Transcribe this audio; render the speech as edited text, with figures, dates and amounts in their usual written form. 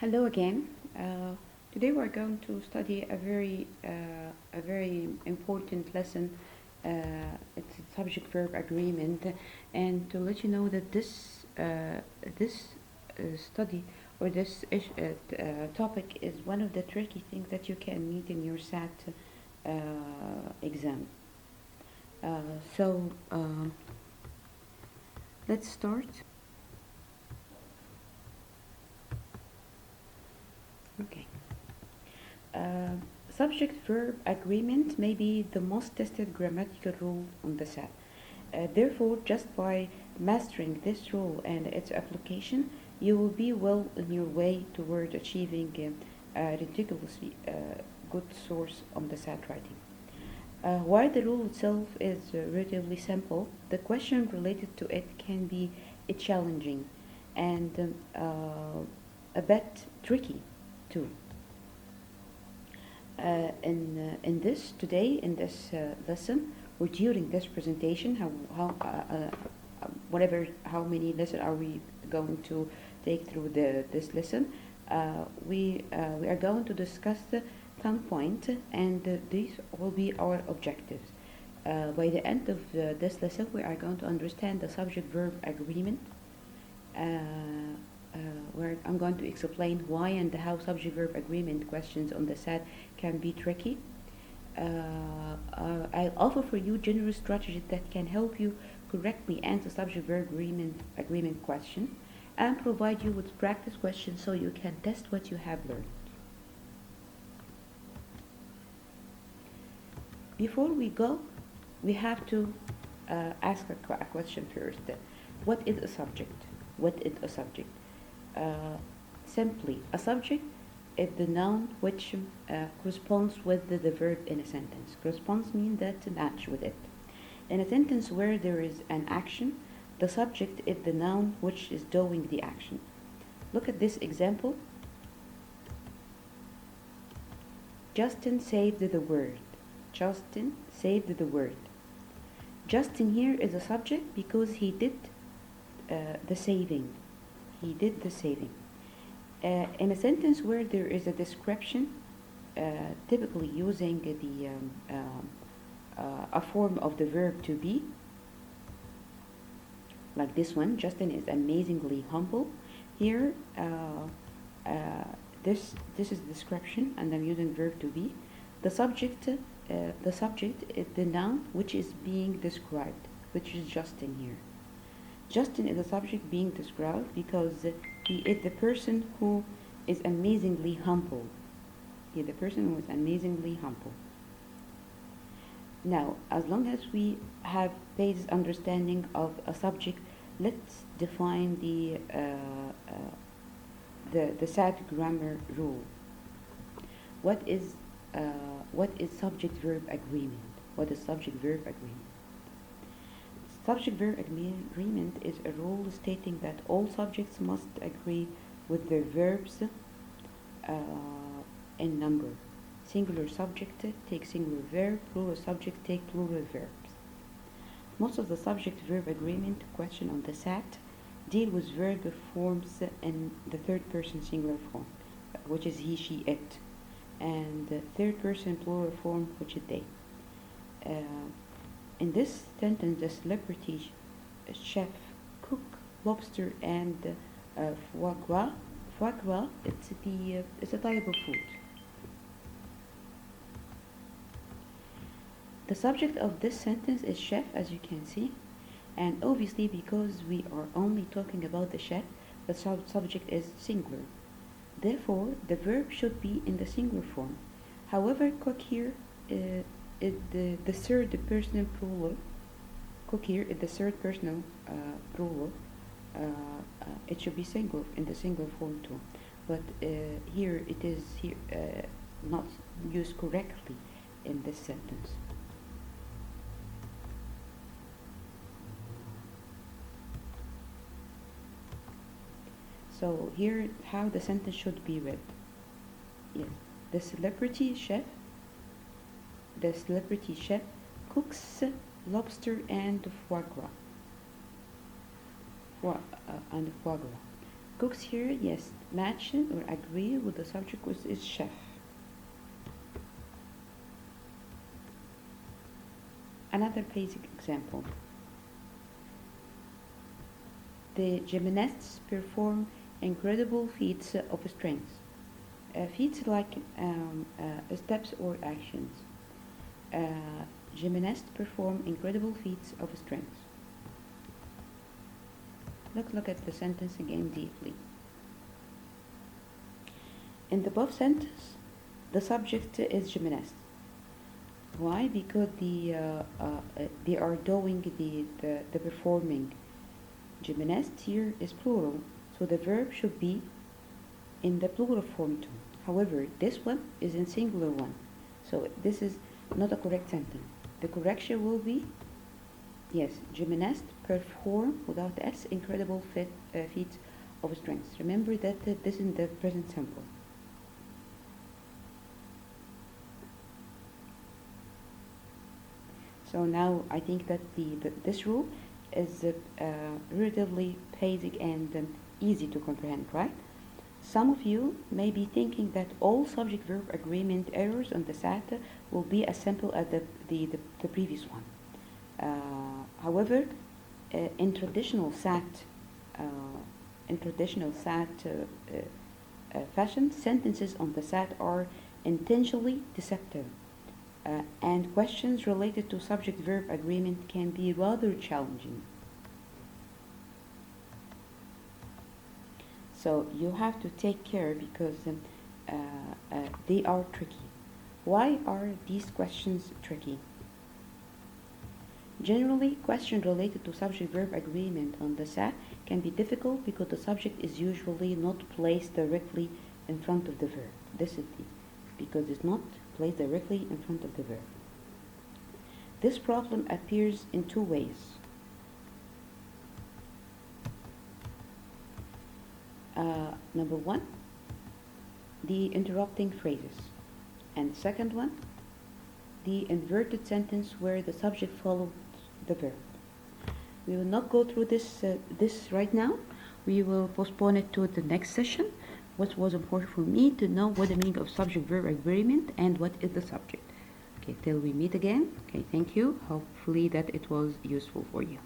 Hello again. Today we're going to study a very important lesson. It's a subject-verb agreement, and to let you know that this study or topic is one of the tricky things that you can meet in your SAT exam. So let's start. Okay. Uh, Subject-verb agreement may be the most tested grammatical rule on the set. Therefore, just by mastering this rule and its application, you will be well on your way toward achieving a ridiculously good source on the set writing. While the rule itself is relatively simple, the question related to it can be challenging and a bit tricky too. In this today in this lesson or during this presentation, whatever how many lessons are we going to take through this lesson, we are going to discuss some point, and these will be our objectives. By the end of this lesson, we are going to understand the subject-verb agreement, uh, where I'm going to explain why and how subject-verb agreement questions on the SAT can be tricky. I'll offer for you general strategies that can help you correctly answer subject-verb agreement question and provide you with practice questions so you can test what you have learned. Before we go, we have to ask a question first. What is a subject? What is a subject? Uh, Simply, a subject is the noun which corresponds with the verb in a sentence. Corresponds means that to match with it. In a sentence where there is an action, the subject is the noun which is doing the action. Look at this example. Justin saved the word. Justin saved the word. Justin here is a subject because he did the saving. He did the saving. In a sentence where there is a description, typically using a form of the verb to be, like this one, Justin is amazingly humble. Here, this is the description, and I'm using verb to be. The subject is the noun which is being described, which is Justin here. Justin is the subject being described because he is the person who is amazingly humble. He is the person who is amazingly humble. Now, as long as we have basic understanding of a subject, let's define the SAT grammar rule. What is subject-verb agreement? What is subject-verb agreement? Subject-verb agreement is a rule stating that all subjects must agree with their verbs in number. Singular subject take singular verb, plural subject take plural verbs. Most of the subject-verb agreement question on the SAT deal with verb forms in the third person singular form, which is he, she, it, and the third person plural form, which is they. In this sentence, the celebrity chef cook lobster and foie gras. Foie gras, it's a type of food. The subject of this sentence is chef, as you can see, and obviously because we are only talking about the chef, the subject is singular. Therefore, the verb should be in the singular form. However, cook here is the third person plural. Cook here is the third person plural. It should be single in the singular form too, but here it is not used correctly in this sentence. So here how the sentence should be read. Yes, the celebrity chef cooks lobster and foie gras. And foie gras. Cooks here, yes, match or agree with the subject which is chef. Another basic example. The gymnasts perform incredible feats of strength. Feats like steps or actions. Gymnasts perform incredible feats of strength. Look at the sentence again deeply. In the above sentence, the subject is gymnast. Why? Because they are doing the performing. Gymnast here is plural, so the verb should be in the plural form too. However, this one is in singular one, so this is not a correct sentence. The correction will be, yes, gymnast perform without the s incredible feats of strength. Remember that this is the present simple. So now I think that this rule is relatively basic and easy to comprehend, right? Some of you may be thinking that all subject-verb agreement errors on the SAT will be as simple as the previous one. However, in traditional SAT, fashion, sentences on the SAT are intentionally deceptive. And questions related to subject-verb agreement can be rather challenging. So you have to take care because they are tricky. Why are these questions tricky? Generally, questions related to subject-verb agreement on the SAT can be difficult because the subject is usually not placed directly in front of the verb. This is because it's not placed directly in front of the verb. This problem appears in two ways. Number one, the interrupting phrases. And the second one, the inverted sentence where the subject follows the verb. We will not go through this right now. We will postpone it to the next session. What was important for me to know what the meaning of subject-verb agreement and what is the subject. Okay, till we meet again. Okay, thank you. Hopefully that it was useful for you.